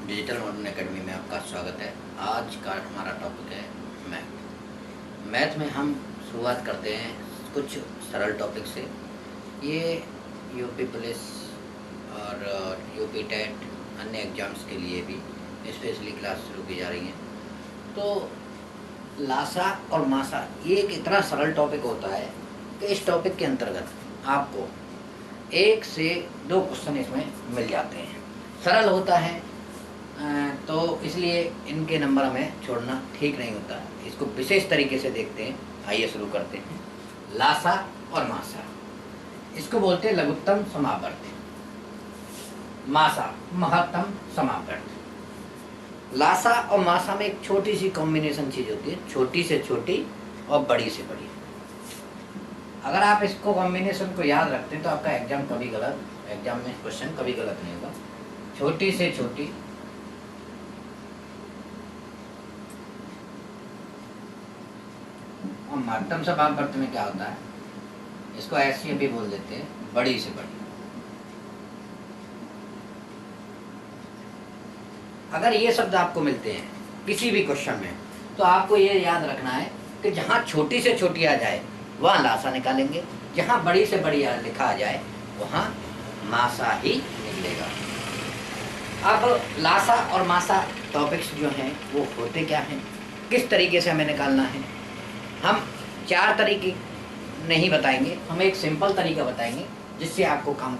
Digital modern academy में आपका स्वागत है। आज का हमारा टॉपिक है मैथ। मैथ में हम शुरुआत करते हैं कुछ सरल टॉपिक से। ये यूपी पुलिस और यूपी टेट अन्य एग्जाम्स के लिए भी स्पेशली क्लास शुरू की जा रही हैं। तो लासा और मासा ये एक इतना सरल टॉपिक होता है कि इस टॉपिक के अंतर्गत आपको 1 से 2 क्वेश्चन इसमें मिल जाते हैं। सरल होता है तो इसलिए इनके नंबर हमें छोड़ना ठीक नहीं होता। इसको विशेष तरीके से देखते हैं। आइए शुरू करते हैं। लासा और मासा, इसको बोलते हैं लघुत्तम समावर्त, मासा महत्तम समावर्त। लासा और मासा में एक छोटी सी कॉम्बिनेशन चीज होती है, छोटी से छोटी और बड़ी से बड़ी। अगर आप इसको कॉम्बिनेशन को याद रखते हैं तो आपका एग्जाम में क्वेश्चन कभी गलत नहीं होगा। छोटी से छोटी और महत्तम समावर्त में क्या होता है, इसको ऐसे भी बोल देते हैं, बड़ी से बड़ी। अगर ये शब्द आपको मिलते हैं किसी भी क्वेश्चन में तो आपको ये याद रखना है कि जहां छोटी से छोटी आ जाए वहां लासा निकालेंगे, जहां बड़ी से बड़ी लिखा आ जाए वहां मासा ही निकलेगा। अब लासा और मासा टॉपिक्स जो हैं वो होते क्या हैं, किस तरीके से हमें निकालना है, हम 4 तरीके नहीं बताएंगे, हम एक सिंपल तरीका बताएंगे जिससे आपको काम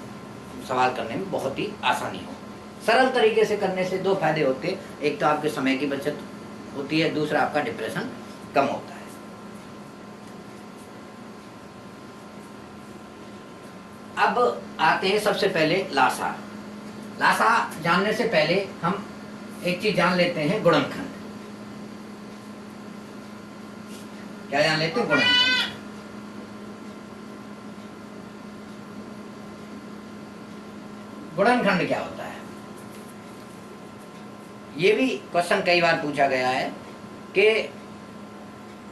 सवाल करने में बहुत ही आसानी हो। सरल तरीके से करने से 2 फायदे होते हैं, एक तो आपके समय की बचत होती है, दूसरा आपका डिप्रेशन कम होता है। अब आते हैं सबसे पहले लासा। लासा जानने से पहले हम एक चीज जान लेते हैं, गुणनखंड। क्या जान लेते हैं? गुणनखंड। गुणनखंड क्या होता है? ये भी क्वेश्चन कई बार पूछा गया है कि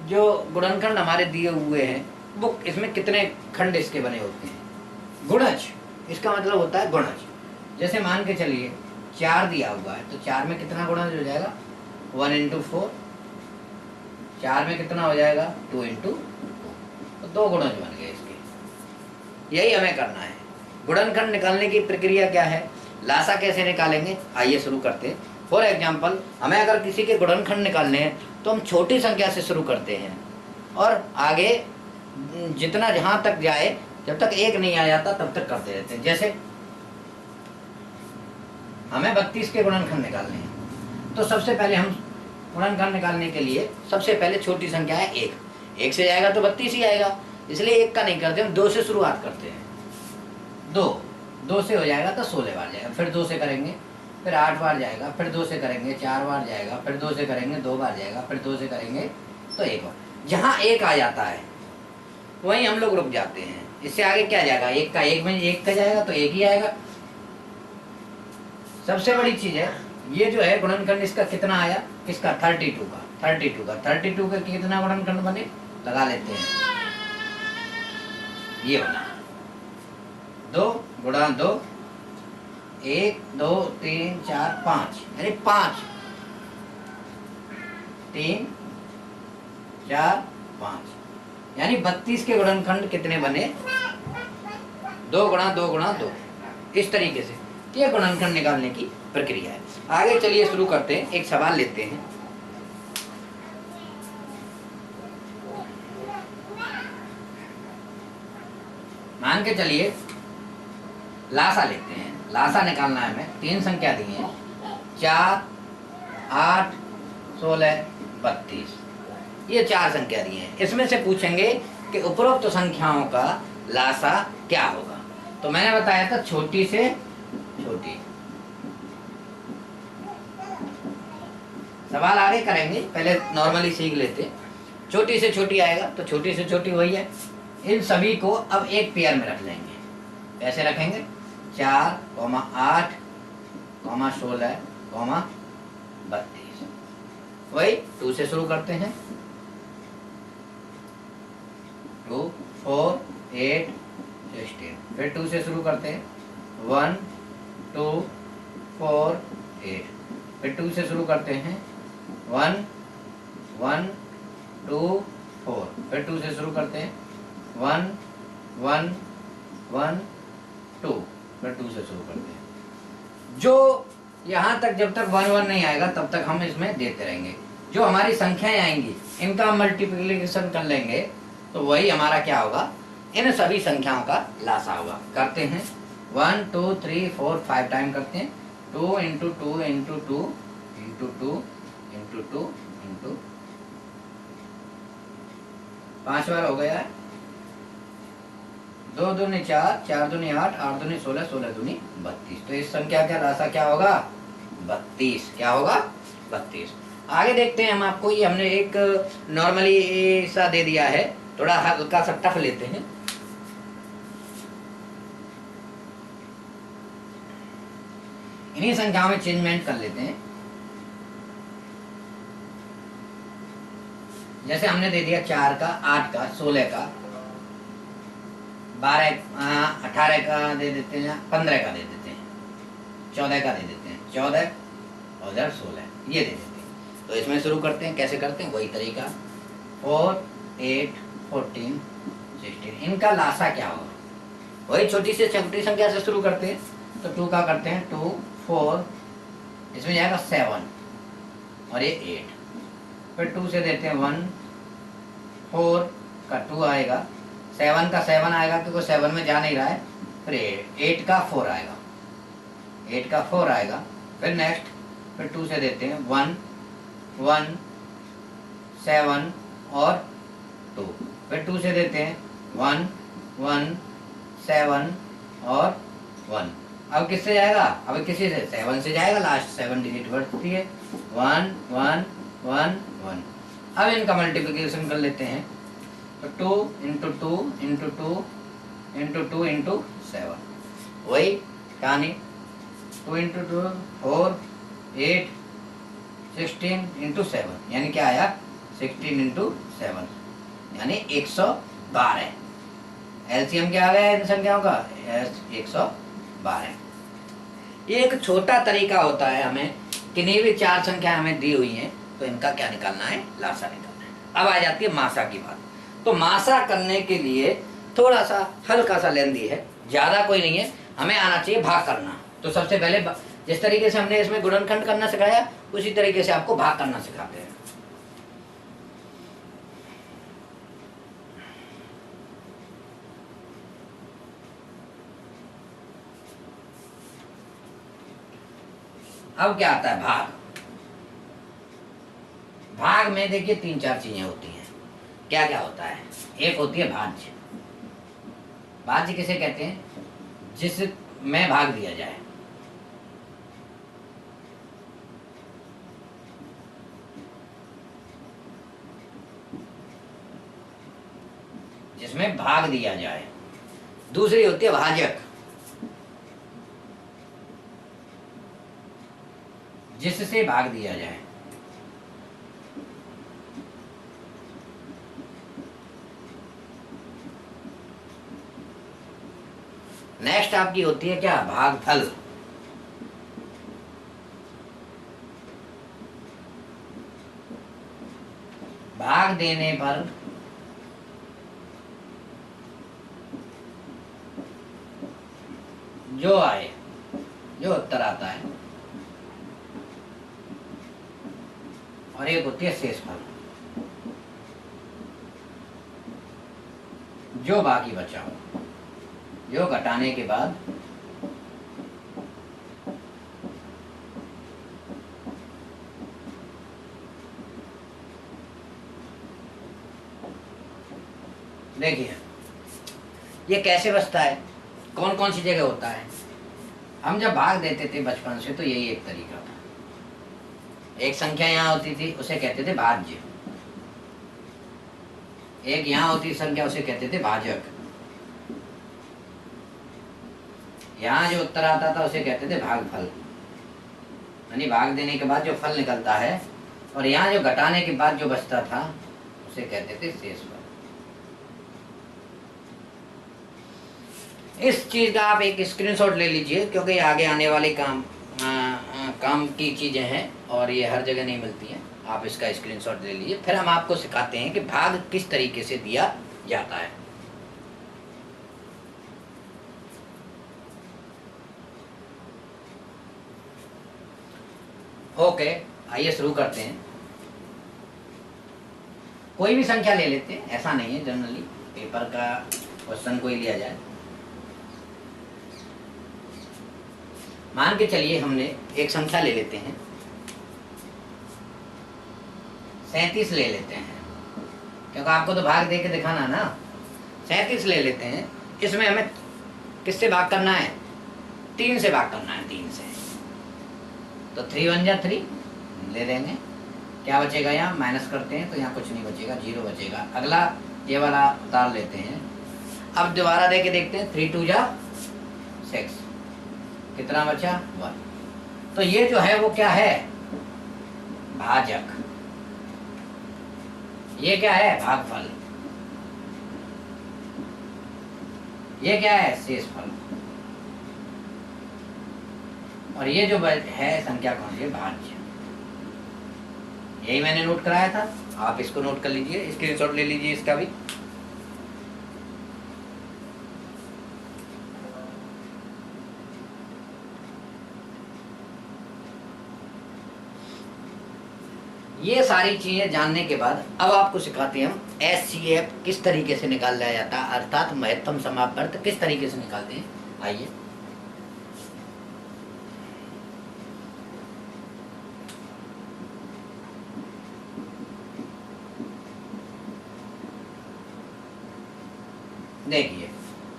जो गुणनखंड हमारे दिए हुए हैं वो इसमें कितने खंड इसके बने होते हैं। गुणज, इसका मतलब होता है गुणज। जैसे मान के चलिए 4 दिया हुआ है तो 4 में कितना गुणज हो जाएगा? 1 into 4। 4 में कितना हो जाएगा? 2 into 2। तो 2 गुणज बन गए इसके। यही हमें करना है। गुणनखंड निकालने की प्रक्रिया क्या है, लासा कैसे निकालेंगे, आइए शुरू करते हैं। फॉर एग्जाम्पल, हमें अगर किसी के गुणनखंड निकालने हैं तो हम छोटी संख्या से शुरू करते हैं और आगे जितना जहां तक जाए, जब तक 1 नहीं आ जाता तब तक करते रहते हैं। जैसे हमें 32 के गुणनखंड निकालने हैं तो सबसे पहले हम गुणनखंड निकालने के लिए सबसे पहले छोटी संख्या है 1। 1 से जाएगा तो 32 ही आएगा, इसलिए 1 का नहीं करते, हम 2 से शुरुआत करते हैं। 2 से हो जाएगा तो 16 बार जाएगा, फिर 2 से करेंगे, फिर 8 बार जाएगा, फिर 2 से करेंगे 4 बार जाएगा, फिर 2 से करेंगे 2 बार जाएगा, फिर 2 से करेंगे तो 1 बार। जहाँ 1 आ जाता है वहीं हम लोग रुक जाते हैं। इससे आगे क्या जाएगा? 1 का 1 में 1 का जाएगा तो 1 ही आएगा। सबसे बड़ी चीज है ये जो है गुणनखंड, इसका कितना आया? इसका 32 का कितना गुणनखंड बने, लगा लेते हैं। ये बना 2 गुणा 2, 1 2 3 4 5, यानी 5 3 4 5, यानी 32 के गुणनखंड कितने बने? 2 गुणा 2 गुणा 2। इस तरीके से ये गुणनखंड निकालने की प्रक्रिया है। आगे चलिए शुरू करते हैं, एक सवाल लेते हैं। मान के चलिए लासा लेते हैं। लासा निकालना है हमें। 3 संख्या दी है, 4 8 16 32। ये 4 संख्या दी है। इसमें से पूछेंगे कि उपरोक्त संख्याओं का लासा क्या होगा। तो मैंने बताया था छोटी से छोटी। सवाल आगे करेंगे, पहले नॉर्मली सीख लेते। छोटी से छोटी आएगा तो छोटी से छोटी वही है। इन सभी को अब एक पेयर में रख लेंगे। कैसे रखेंगे? 4, 8, 16, 32। वही 2 से शुरू करते हैं। 2 4 8 16, फिर 2 से शुरू करते हैं। 1 2 4 8, फिर 2 से शुरू करते हैं 1 1 2 4, फिर 2 से शुरू करते हैं 1 1 1 2, फिर 2 से शुरू करते हैं। जो यहाँ तक जब तक 1 1 नहीं आएगा तब तक हम इसमें देते रहेंगे। जो हमारी संख्याएं आएंगी इनका मल्टीप्लिकेशन कर लेंगे तो वही हमारा क्या होगा, इन सभी संख्याओं का लासा होगा। करते हैं 1 2 3 4 5 टाइम करते हैं 2 into 2 into 2 into 2 into 2 into 5 बार हो गया है। 2 दूनी 4, 4 दूनी 8, 8 दूनी 16, 16 दूनी 32। तो इस संख्या का राशा क्या होगा, 32। क्या होगा, 32। आगे देखते हैं हम आपको, ये हमने एक नॉर्मली ऐसा दे दिया है, थोड़ा हल्का सा टफ लेते हैं। इन्हीं संख्याओं में चेंजमेंट कर लेते हैं। जैसे हमने दे दिया 4 का, 8 का, 16 का, 12 18 का दे देते हैं, 15 का दे देते हैं, 14 का दे देते हैं, 14 और 16 ये दे देते हैं। तो इसमें शुरू करते हैं। कैसे करते हैं, वही तरीका 4 8 14 16। इनका लासा क्या होगा, वही छोटी से छोटी संख्या से शुरू करते हैं। तो 2 का करते हैं 2 4, इसमें जाएगा 7 और ये 8, फिर 2 से देते हैं 1 4 का 2 आएगा, 7 का 7 आएगा क्योंकि 7 में जा नहीं रहा है, फिर 8 का 4 आएगा, 8 का 4 आएगा, फिर नेक्स्ट, फिर 2 से देते हैं 1 1 7 और 2, फिर 2 से देते हैं 1 1 7 और 1। अब किससे जाएगा, अब किसी से 7 से जाएगा, लास्ट 7 डिजिट बढ़ती है 1 1 1 1। अब इनका मल्टीप्लिकेशन कर लेते हैं। तो 2 इंटू 2 इंटू 2 इंटू 2 इंटू 7, वही कहानी 2 इंटू 2 4 8 16 इंटू 7, यानी क्या आया 16 इंटू 7 यानी 112। एलसीएम क्या आ गया इन संख्याओं का, 112। ये एक छोटा तरीका होता है हमें, किन्हीं भी 4 संख्या हमें दी हुई हैं तो इनका क्या निकालना है, लासा निकालना है। अब आ जाती है मासा की बात। तो मासा करने के लिए थोड़ा सा हल्का सा लेंदी है, ज़्यादा कोई नहीं है, हमें आना चाहिए भाग करना। तो सबसे पहले जिस तरीके से हमने इसमें गुणनखंड करना सिखाया उसी तरीके से आपको भाग करना सिखाते हैं। अब क्या आता है भाग। भाग में देखिए 3-4 चीजें होती हैं। क्या क्या होता है, एक होती है भाज्य। भाज्य किसे कहते हैं, जिसमें भाग दिया जाए। जिसमें भाग दिया जाए। दूसरी होती है भाजक, जिससे भाग दिया जाए। नेक्स्ट आपकी होती है क्या, भागफल। भाग देने पर जो आए, जो उत्तर आता है। और एक होती है शेषफल, जो बाकी बचा हो, जो घटाने के बाद देखिए ये कैसे बचता है, कौन कौन सी जगह होता है। हम जब भाग देते थे बचपन से तो यही एक तरीका था। एक संख्या यहाँ होती थी उसे कहते थे भाज्य, एक यहाँ होती संख्या उसे कहते थे भाजक, यहाँ जो उत्तर आता था उसे कहते थे भागफल, यानी भाग देने के बाद जो फल निकलता है, और यहाँ जो घटाने के बाद जो बचता था उसे कहते थे शेषफल। इस चीज का आप एक स्क्रीनशॉट ले लीजिए क्योंकि आगे आने वाले काम की चीज़ें हैं और ये हर जगह नहीं मिलती हैं। आप इसका स्क्रीनशॉट ले लीजिए। फिर हम आपको सिखाते हैं कि भाग किस तरीके से दिया जाता है। ओके, आइए शुरू करते हैं। कोई भी संख्या ले लेते हैं, ऐसा नहीं है, जनरली पेपर का क्वेश्चन कोई लिया जाए। मान के चलिए हमने एक संख्या ले लेते हैं, 37 ले लेते हैं, क्योंकि आपको तो भाग दे के दिखाना ना। 37 ले लेते हैं, इसमें हमें किससे भाग करना है? 3 से भाग करना है, 3 से। तो 3 1 जा 3 ले देंगे। क्या बचेगा? यहाँ माइनस करते हैं तो यहाँ कुछ नहीं बचेगा, 0 बचेगा। अगला ये वाला उतार लेते हैं। अब दोबारा दे के देखते हैं, 3 2 जा 6, कितना बचा? 1। तो ये जो है वो क्या है? भाजक। ये क्या है? भागफल। ये क्या है? शेषफल। और ये जो है संख्या कौन सी है? भाज्य। यही मैंने नोट कराया था, आप इसको नोट कर लीजिए, स्क्रीनशॉट ले लीजिए इसका भी। ये सारी चीजें जानने के बाद अब आपको सिखाते हैं हम HCF किस तरीके से निकाला जाता है, अर्थात महत्तम समापवर्त किस तरीके से निकालते हैं। आइए, देखिए,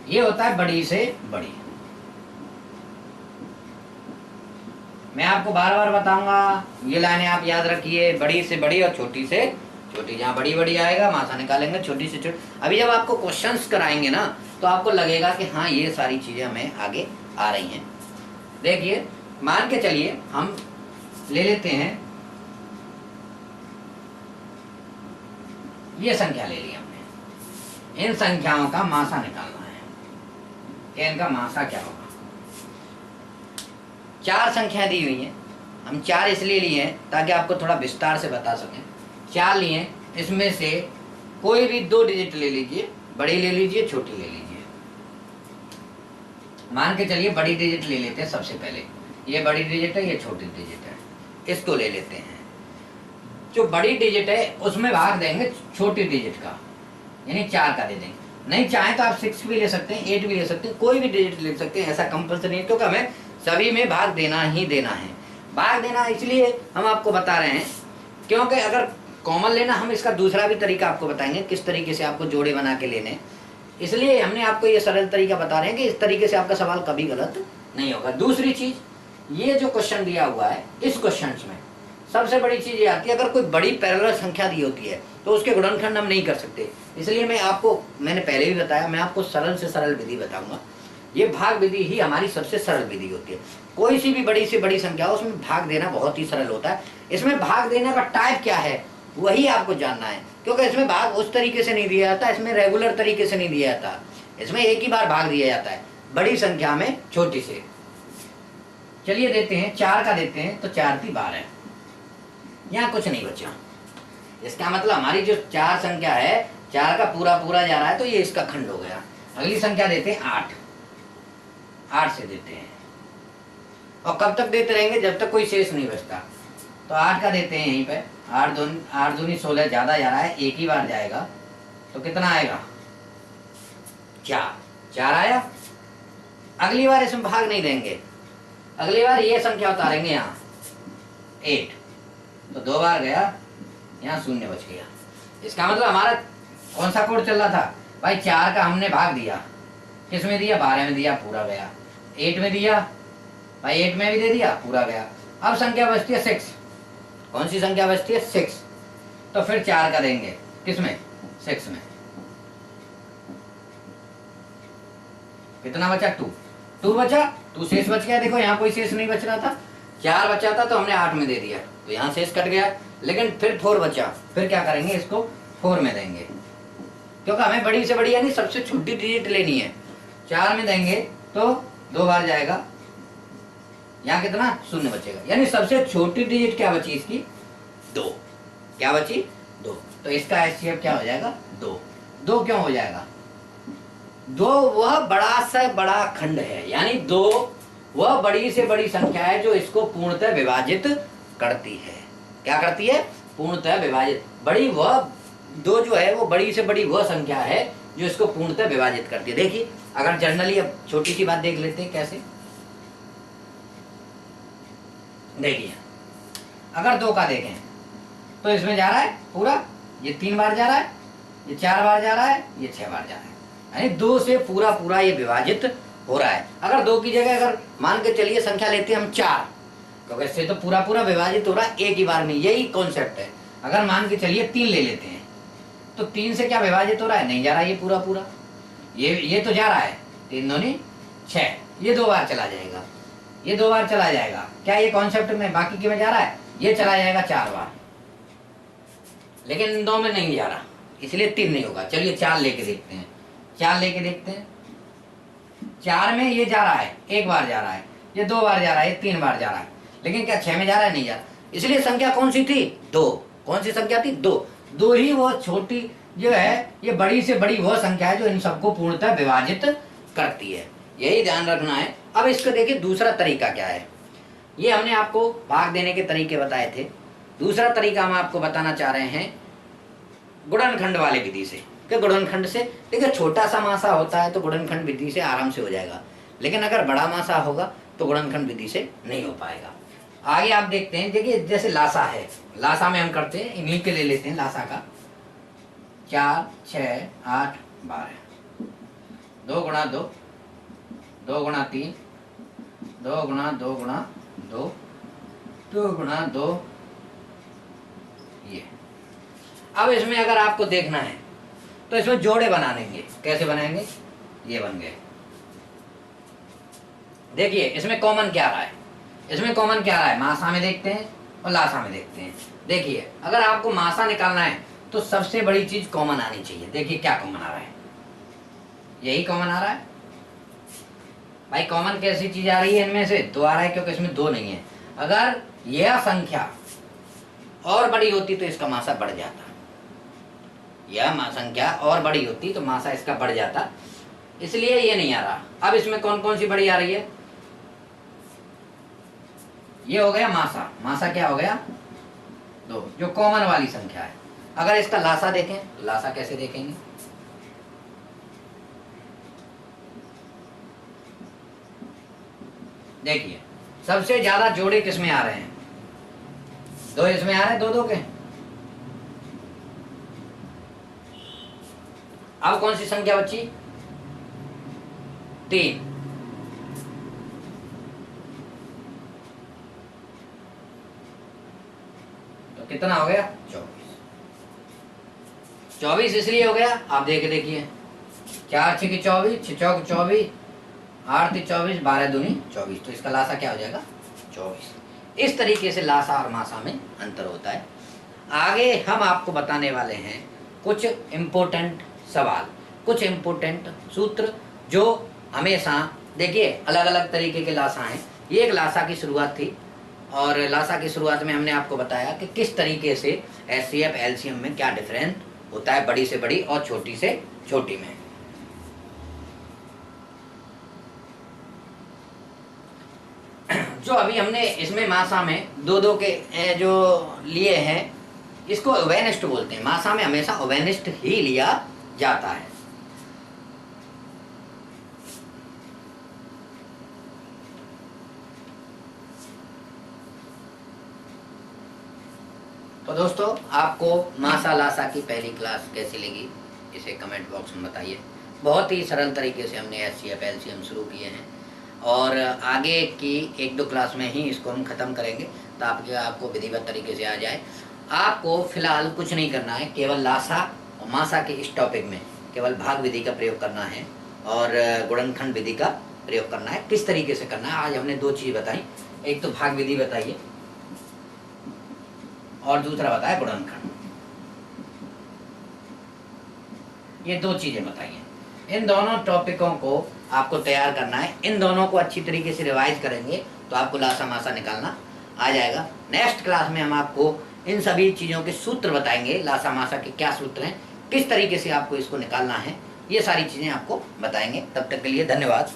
ये होता है बड़ी से बड़ी। मैं आपको बार बार बताऊंगा, ये लाइनें आप याद रखिए, बड़ी से बड़ी और छोटी से छोटी। जहाँ बड़ी बड़ी आएगा वहां से निकालेंगे, छोटी से छोटी। अभी जब आपको क्वेश्चंस कराएंगे ना, तो आपको लगेगा कि हाँ ये सारी चीजें हमें आगे आ रही हैं। देखिए, मान के चलिए हम ले लेते हैं, ये संख्या ले ली हमने। इन संख्याओं का मासा निकालना है कि इनका मासा क्या होगा। 4 संख्या दी हुई हैं, हम 4 इसलिए लिए हैं ताकि आपको थोड़ा विस्तार से बता सकें। 4 लिए, इसमें से कोई भी 2 डिजिट ले लीजिए, बड़ी ले लीजिए, छोटी ले लीजिए। मान के चलिए बड़ी डिजिट ले लेते हैं सबसे पहले। ये बड़ी डिजिट है, ये छोटी डिजिट है, इसको ले लेते हैं। जो बड़ी डिजिट है उसमें भाग देंगे छोटी डिजिट का, यानी 4 का दे देंगे। नहीं चाहे तो आप 6 भी ले सकते हैं, 8 भी ले सकते हैं, कोई भी डिजिट ले सकते हैं, ऐसा कंपल्सरी है, क्योंकि हमें सभी में भाग देना ही देना है। भाग देना इसलिए हम आपको बता रहे हैं क्योंकि अगर कॉमन लेना, हम इसका दूसरा भी तरीका आपको बताएंगे किस तरीके से आपको जोड़े बना के लेने। इसलिए हमने आपको ये सरल तरीका बता रहे हैं कि इस तरीके से आपका सवाल कभी गलत नहीं होगा। दूसरी चीज, ये जो क्वेश्चन दिया हुआ है, इस क्वेश्चन में सबसे बड़ी चीज ये आती है, अगर कोई बड़ी पैरेलल संख्या दी होती है तो उसके गुणनखंड हम नहीं कर सकते। इसलिए मैंने पहले भी बताया, मैं आपको सरल से सरल विधि बताऊंगा। ये भाग विधि ही हमारी सबसे सरल विधि होती है। कोई सी भी बड़ी से बड़ी संख्या हो, उसमें भाग देना बहुत ही सरल होता है। इसमें भाग देने का टाइप क्या है वही आपको जानना है, क्योंकि इसमें भाग उस तरीके से नहीं दिया जाता, इसमें रेगुलर तरीके से नहीं दिया जाता। इसमें एक ही बार भाग दिया जाता है, बड़ी संख्या में छोटी से। चलिए देते हैं, 4 का देते हैं, तो 4 3 12, यहाँ कुछ नहीं बचा। इसका मतलब हमारी जो 4 संख्या है, 4 का पूरा पूरा जा रहा है, तो ये इसका खंड हो गया। अगली संख्या देते हैं 8, 8 से देते हैं, और कब तक देते रहेंगे? जब तक कोई शेष नहीं बचता। तो 8 का देते हैं यहीं पे, 8 दूनी 16, ज्यादा जा रहा है, एक ही बार जाएगा, तो कितना आएगा? 4 आया। अगली बार इसमें भाग नहीं देंगे, अगली बार ये संख्या उतारेंगे यहाँ 8, तो 2 बार गया, यहाँ 0 बच गया। इसका मतलब हमारा कौन सा कोड चल रहा था भाई? 4 का हमने भाग दिया, किस में दिया? 12 में दिया, पूरा गया। 8 में दिया भाई, 8 में भी दे दिया, पूरा गया। अब संख्या बचती है 6। कौन सी संख्या बचती है? 6। तो फिर 4 का देंगे, किसमें? 6 में। कितना बचा? 2 बचा, 2 शेष बच गया। देखो यहाँ कोई शेष नहीं बच रहा था, 4 बचा था तो हमने 8 में दे दिया, तो यहाँ शेष कट गया। लेकिन फिर 4 बचा, फिर क्या करेंगे? इसको 4 में देंगे, क्योंकि हमें बड़ी से बड़ी यानी सबसे छोटी डिजिट लेनी है। 4 में देंगे तो 2 बार जाएगा, यहाँ कितना शून्य बचेगा, यानी सबसे छोटी डिजिट क्या बची इसकी, 2। क्या बची, 2। तो इसका HCF क्या हो जाएगा, 2। 2 क्यों हो जाएगा, 2 वह बड़ा से बड़ा खंड है, यानी 2 वह बड़ी से बड़ी संख्या है जो इसको पूर्णतः विभाजित करती है। क्या करती है, पूर्णतः विभाजित। बड़ी वह 2 जो है वो बड़ी से बड़ी वह संख्या है जो इसको पूर्णतः विभाजित करती है। देखिए अगर जनरली अब छोटी सी बात देख लेते हैं कैसे। देखिए अगर 2 का देखें तो इसमें जा रहा है पूरा, ये 3 बार जा रहा है, ये 4 बार जा रहा है, ये 6 बार जा रहा है, यानी 2 से पूरा पूरा ये विभाजित हो रहा है। अगर 2 की जगह अगर मान के चलिए संख्या लेते हैं हम 4, तो इससे तो पूरा पूरा विभाजित हो रहा है एक ही बार में, यही कॉन्सेप्ट है। अगर मान के चलिए 3 ले लेते हैं तो 3 से क्या विभाजित हो रहा है, नहीं जा रहा ये पूरा पूरा, ये तो जा रहा है 3 दूनी 6, ये 2 बार चला जाएगा, ये 2 बार चला जाएगा, क्या ये कॉन्सेप्ट में बाकी के में जा रहा है, ये चला जाएगा 4 बार, लेकिन इन 2 में नहीं जा रहा, इसलिए 3 नहीं होगा। चलिए 4 लेके देखते हैं, 4 लेके देखते हैं। 4 में ये जा रहा है, 1 बार जा रहा है, ये 2 बार जा रहा है, ये 3 बार जा रहा है, लेकिन क्या 6 में जा रहा है, नहीं जा रहा। इसलिए संख्या कौन सी थी, 2। कौन सी संख्या थी, 2। 2 ही वो छोटी जो है, ये बड़ी से बड़ी वो संख्या है जो इन सबको पूर्णतः विभाजित करती है, यही ध्यान रखना है। अब इसको देखिए दूसरा तरीका क्या है, ये हमने आपको भाग देने के तरीके बताए थे। दूसरा तरीका हम आपको बताना चाह रहे हैं गुणनखंड वाले विधि से, कि गुणनखंड से देखिए छोटा सा मासा होता है तो गुणनखंड विधि से आराम से हो जाएगा, लेकिन अगर बड़ा मासा होगा तो गुणनखंड विधि से नहीं हो पाएगा। आगे आप देखते हैं, देखिए जैसे लासा है, लासा में हम करते हैं, इन्हीं के ले लेते हैं लासा का, 4, 6, 8, 12, 2 गुणा 2, 2 गुणा 3, 2 गुणा 2 गुणा 2, 2 गुणा 2, ये। अब इसमें अगर आपको देखना है तो इसमें जोड़े बना देंगे, कैसे बनाएंगे, ये बन गए। देखिए इसमें कॉमन क्या रहा है, इसमें कॉमन क्या रहा है, मासा में देखते हैं और लासा में देखते हैं। देखिए अगर आपको मासा निकालना है तो सबसे बड़ी चीज कॉमन आनी चाहिए। देखिए क्या कॉमन आ रहा है, यही कॉमन आ रहा है भाई। कॉमन कैसी चीज आ रही है, इनमें से 2 आ रहा है, क्योंकि इसमें 2 नहीं है। अगर यह संख्या और बड़ी होती तो इसका मासा बढ़ जाता, यह संख्या और बड़ी होती तो मासा इसका बढ़ जाता, इसलिए ये नहीं आ रहा। अब इसमें कौन कौन सी बड़ी आ रही है, ये हो गया मासा, मासा क्या हो गया, 2, जो कॉमन वाली संख्या है। अगर इसका लासा देखें तो लासा कैसे देखेंगे, देखिए सबसे ज्यादा जोड़े किसमें आ रहे हैं, 2 इसमें आ रहे हैं, 2 2 के। अब कौन सी संख्या बची, 3, तो कितना हो गया, 24। 24 इसलिए हो गया, आप देखिए 4 6 24, 6 चौक 24, 8 3 24, 12 दूनी 24, तो इसका लासा क्या हो जाएगा, 24। इस तरीके से लासा और मासा में अंतर होता है। आगे हम आपको बताने वाले हैं कुछ इम्पोर्टेंट सवाल, कुछ इम्पोर्टेंट सूत्र जो हमेशा, देखिए अलग अलग तरीके के लासा हैं। ये एक लासा की शुरुआत थी, और लासा की शुरुआत में हमने आपको बताया कि किस तरीके से HCF LCM में क्या डिफरेंस होता है बड़ी से बड़ी और छोटी से छोटी में। जो अभी हमने इसमें मासा में 2 2 के जो लिए हैं, इसको ओवेनिस्ट बोलते हैं। मासा में हमेशा ओवेनिस्ट ही लिया जाता है। तो दोस्तों आपको मासा लासा की पहली क्लास कैसी लगी, इसे कमेंट बॉक्स में बताइए। बहुत ही सरल तरीके से हमने HCF LCM शुरू किए हैं, और आगे की 1-2 क्लास में ही इसको हम ख़त्म करेंगे ताकि आपको विधिवत तरीके से आ जाए। आपको फिलहाल कुछ नहीं करना है, केवल लासा और मासा के इस टॉपिक में केवल भाग विधि का प्रयोग करना है और गुणनखंड विधि का प्रयोग करना है। किस तरीके से करना है, आज हमने 2 चीज़ बताई, एक तो भाग विधि बताइए और दूसरा बताया गुणनखंड। ये 2 चीज़ें बताइए। इन दोनों टॉपिकों को आपको तैयार करना है, इन दोनों को अच्छी तरीके से रिवाइज करेंगे तो आपको लासा मासा निकालना आ जाएगा। नेक्स्ट क्लास में हम आपको इन सभी चीज़ों के सूत्र बताएंगे, लासा मासा के क्या सूत्र हैं, किस तरीके से आपको इसको निकालना है, ये सारी चीज़ें आपको बताएंगे। तब तक के लिए धन्यवाद।